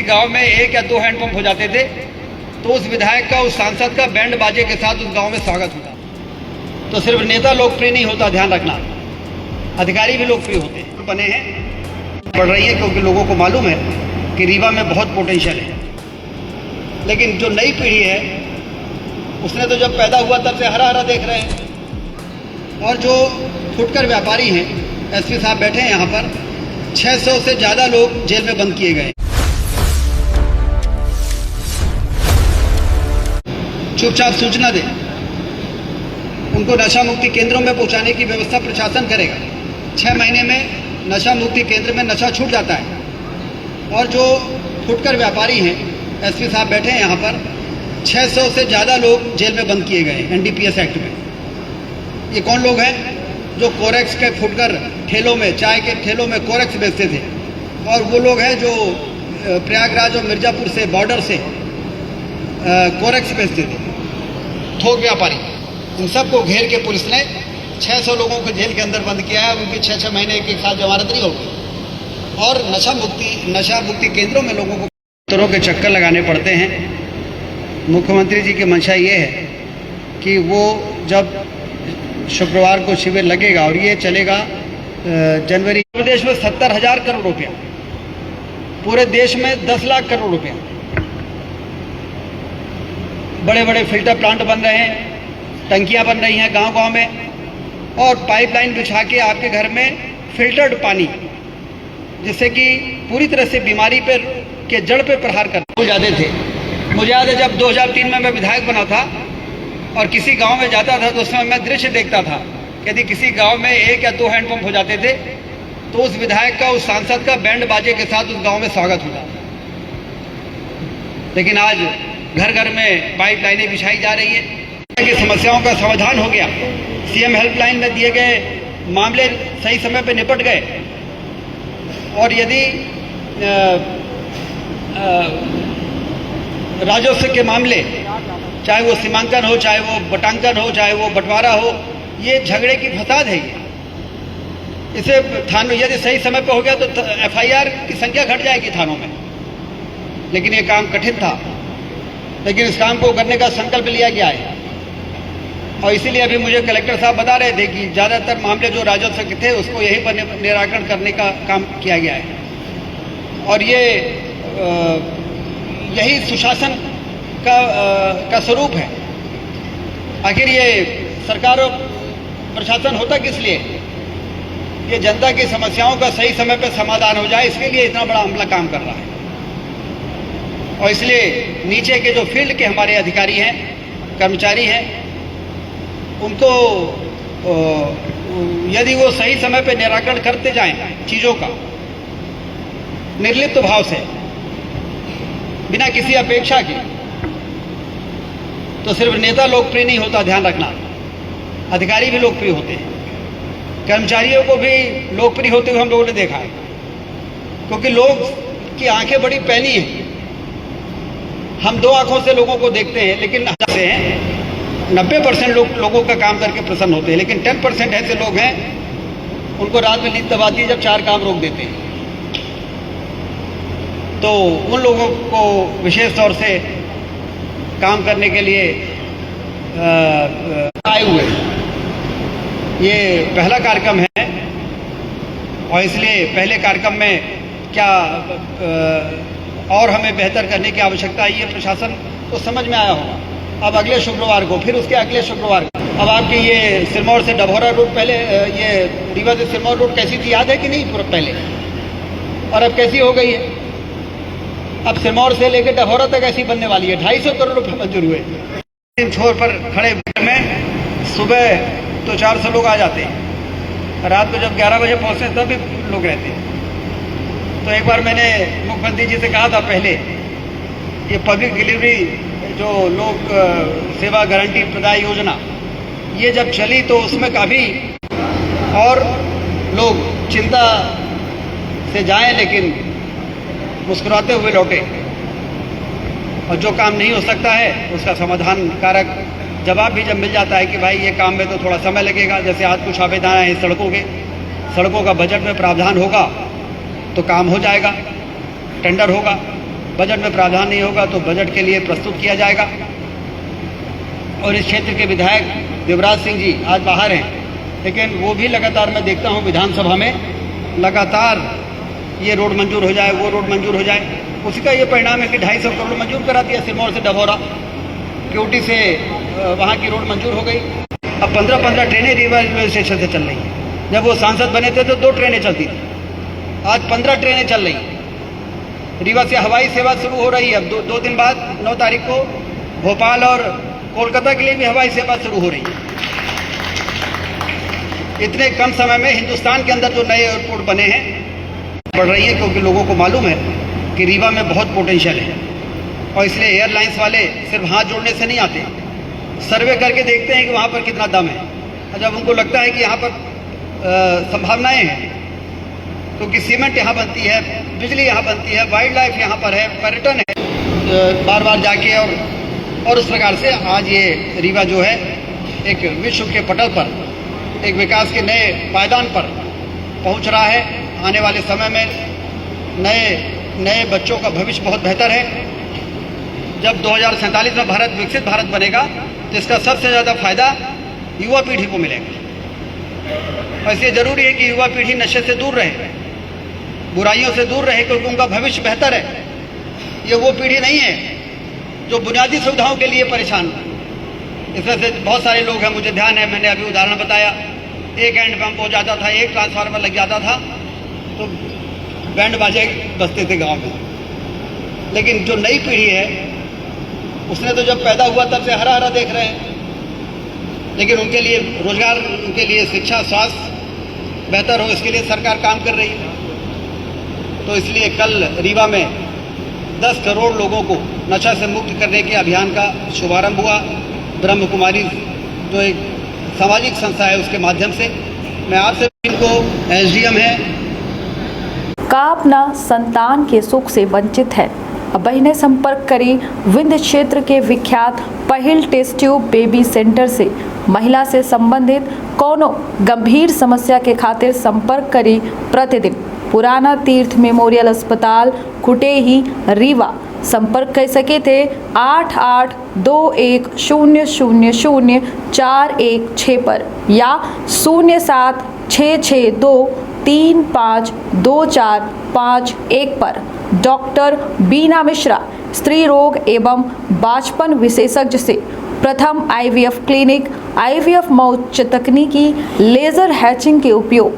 गांव में 1 या 2 हैंडपंप हो जाते थे तो उस विधायक का, उस सांसद का बैंड बाजे के साथ उस गांव में स्वागत होता। तो सिर्फ नेता लोकप्रिय नहीं होता, ध्यान रखना, अधिकारी भी लोकप्रिय होते हैं। बने हैं, बढ़ रही है, क्योंकि लोगों को मालूम है कि रीवा में बहुत पोटेंशियल है। लेकिन जो नई पीढ़ी है उसने तो जब पैदा हुआ तब से हरा हरा देख रहे हैं। और जो फुटकर व्यापारी हैं, एसपी साहब बैठे हैं यहाँ पर, 600 से ज़्यादा लोग जेल में बंद किए गए। चुपचाप सूचना दें, उनको नशा मुक्ति केंद्रों में पहुंचाने की व्यवस्था प्रशासन करेगा। 6 महीने में नशा मुक्ति केंद्र में नशा छूट जाता है। और जो फुटकर व्यापारी हैं, एसपी साहब बैठे हैं यहाँ पर, 600 से ज़्यादा लोग जेल में बंद किए गए एनडीपीएस एक्ट में। ये कौन लोग हैं? जो कोरेक्स के फुटकर ठेलों में, चाय के ठेलों में कोरेक्स बेचते थे। और वो लोग हैं जो प्रयागराज और मिर्ज़ापुर से, बॉर्डर से कोरेक्स बेचते थे, थोक व्यापारी। इन सबको घेर के पुलिस ने 600 लोगों को जेल के अंदर बंद किया है। उनकी 6-6 महीने, 1-1 साल जमानत नहीं होगी। और नशा मुक्ति केंद्रों में लोगों को तरह के चक्कर लगाने पड़ते हैं। मुख्यमंत्री जी की मंशा ये है कि वो जब शुक्रवार को शिविर लगेगा और ये चलेगा जनवरी, प्रदेश में 70,000 करोड़ रुपया, पूरे देश में 10 लाख करोड़ रुपया, बड़े बड़े फिल्टर प्लांट बन रहे हैं, टंकियां बन रही हैं गांव-गांव में, और पाइपलाइन बिछा के आपके घर में फिल्टर्ड पानी, जिससे कि पूरी तरह से बीमारी पर के जड़ पे प्रहार कर जाते थे। मुझे याद है जब 2003 में मैं विधायक बना था और किसी गांव में जाता था तो उस समय मैं दृश्य देखता था कि यदि किसी गांव में 1 या 2 हैंडपंप हो जाते थे तो उस विधायक का, उस सांसद का बैंड बाजे के साथ उस गांव में स्वागत होता। लेकिन आज घर घर में पाइपलाइनें बिछाई जा रही है कि समस्याओं का समाधान हो गया। सीएम हेल्पलाइन में दिए गए मामले सही समय पर निपट गए। और यदि राजस्व के मामले, चाहे वो सीमांकन हो, चाहे वो बटांकन हो, चाहे वो बंटवारा हो, ये झगड़े की फसाद है। इसे थानों, यदि सही समय पर हो गया तो एफआईआर की संख्या घट जाएगी थानों में। लेकिन ये काम कठिन था, लेकिन इस काम को करने का संकल्प लिया गया है। और इसीलिए अभी मुझे कलेक्टर साहब बता रहे थे कि ज़्यादातर मामले जो राजस्व के थे उसको यहीं पर निराकरण करने का काम किया गया है। और यही सुशासन का स्वरूप है। आखिर ये सरकार और प्रशासन होता किस लिए? ये जनता की समस्याओं का सही समय पर समाधान हो जाए, इसके लिए इतना बड़ा अमला काम कर रहा है। और इसलिए नीचे के जो फील्ड के हमारे अधिकारी हैं, कर्मचारी हैं, उनको यदि वो सही समय पर निराकरण करते जाएं चीज़ों का निर्लिप्त भाव से, बिना किसी अपेक्षा के, तो सिर्फ नेता लोकप्रिय नहीं होता, ध्यान रखना, अधिकारी भी लोकप्रिय होते हैं। कर्मचारियों को भी लोकप्रिय होते हुए हम लोगों ने देखा है, क्योंकि लोग की आंखें बड़ी पैनी हैं। हम 2 आंखों से लोगों को देखते हैं, लेकिन 90% लोगों का काम करके प्रसन्न होते हैं। लेकिन 10% ऐसे लोग हैं, उनको रात में नींद दबाती है जब 4 काम रोक देते हैं। तो उन लोगों को विशेष तौर से काम करने के लिए आए हुए। ये पहला कार्यक्रम है और इसलिए पहले कार्यक्रम में क्या और हमें बेहतर करने की आवश्यकता है, ये प्रशासन को समझ में आया होगा। अब अगले शुक्रवार को, फिर उसके अगले शुक्रवार को, अब आपकी ये सिरमौर से डभौरा रूट, पहले ये रीवा से सिरमौर रूट कैसी थी याद है कि नहीं पहले, और अब कैसी हो गई है? अब सिरमौर से लेकर डभौरा तक ऐसी बनने वाली है। 250 करोड़ रुपए मंजूर हुए। छोर पर खड़े में सुबह तो 400 लोग आ जाते हैं, रात को जब 11 बजे पहुँचते तब भी लोग रहते हैं। तो एक बार मैंने मुख्यमंत्री जी से कहा था पहले, ये पब्लिक डिलीवरी जो लोक सेवा गारंटी प्रदाय योजना, ये जब चली तो उसमें काफ़ी और लोग चिंता से जाएं, लेकिन मुस्कुराते हुए लौटे। और जो काम नहीं हो सकता है उसका समाधान कारक जवाब भी जब मिल जाता है कि भाई ये काम में तो थोड़ा समय लगेगा, जैसे आज कुछ आवेदन है सड़कों का बजट में प्रावधान होगा तो काम हो जाएगा, टेंडर होगा, बजट में प्रावधान नहीं होगा तो बजट के लिए प्रस्तुत किया जाएगा। और इस क्षेत्र के विधायक देवराज सिंह जी आज बाहर हैं, लेकिन वो भी लगातार मैं देखता हूँ विधानसभा में लगातार ये रोड मंजूर हो जाए, वो रोड मंजूर हो जाए। उसी का ये परिणाम है कि 250 करोड़ मंजूर करा दिया सिरमौर से डभौरा, क्यूटी से वहाँ की रोड मंजूर हो गई। अब 15-15 ट्रेनें रीवा रेलवे स्टेशन से चल रही हैं। जब वो सांसद बने थे तो 2 ट्रेनें चलती थी, आज 15 ट्रेनें चल रही। रीवा से हवाई सेवा शुरू हो रही है। अब दो दिन बाद 9 तारीख को भोपाल और कोलकाता के लिए भी हवाई सेवा शुरू हो रही है। इतने कम समय में हिंदुस्तान के अंदर जो नए एयरपोर्ट बने हैं बढ़ रही है, क्योंकि लोगों को मालूम है कि रीवा में बहुत पोटेंशियल है। और इसलिए एयरलाइंस वाले सिर्फ हाथ जोड़ने से नहीं आते, सर्वे करके देखते हैं कि वहाँ पर कितना दम है। और जब उनको लगता है कि यहाँ पर संभावनाएं हैं, क्योंकि सीमेंट यहाँ बनती है, बिजली यहाँ बनती है, वाइल्ड लाइफ यहाँ पर है, पर्यटन है, बार बार जाके और उस प्रकार से आज ये रीवा जो है एक विश्व के पटल पर एक विकास के नए पायदान पर पहुँच रहा है। आने वाले समय में नए बच्चों का भविष्य बहुत बेहतर है। जब 2047 में भारत विकसित भारत बनेगा तो इसका सबसे ज़्यादा फायदा युवा पीढ़ी को मिलेगा। और इसलिए ज़रूरी है कि युवा पीढ़ी नशे से दूर रहे, बुराइयों से दूर रहे, क्योंकि उनका भविष्य बेहतर है। ये वो पीढ़ी नहीं है जो बुनियादी सुविधाओं के लिए परेशान है। इसमें से बहुत सारे लोग हैं, मुझे ध्यान है, मैंने अभी उदाहरण बताया, एक हैंड पंप हो जाता था, एक ट्रांसफार्मर लग जाता था तो बैंड बाजे बजते थे गांव में। लेकिन जो नई पीढ़ी है उसने तो जब पैदा हुआ तब से हरा हरा देख रहे हैं। लेकिन उनके लिए रोजगार, उनके लिए शिक्षा, स्वास्थ्य बेहतर हो, इसके लिए सरकार काम कर रही है। तो इसलिए कल रीवा में 10 करोड़ लोगों को नशा से मुक्त करने के अभियान का शुभारंभ हुआ। ब्रह्म कुमारी जो एक सामाजिक संस्था है उसके माध्यम से मैं आपसे, इनको एसडीएम है का अपना संतान के सुख से वंचित है। अब बहने संपर्क करी विंध्य क्षेत्र के विख्यात पहिल टेस्ट ट्यूब बेबी सेंटर से। महिला से संबंधित कोनो गंभीर समस्या के खातिर संपर्क करी प्रतिदिन पुराना तीर्थ मेमोरियल अस्पताल कुटेही रीवा। संपर्क कर सके थे 8821000416 पर या 076623524551 पर। डॉक्टर बीना मिश्रा, स्त्री रोग एवं बांझपन विशेषज्ञ से प्रथम IVF क्लिनिक, IVF मौच तकनीकी, लेजर हैचिंग के उपयोग,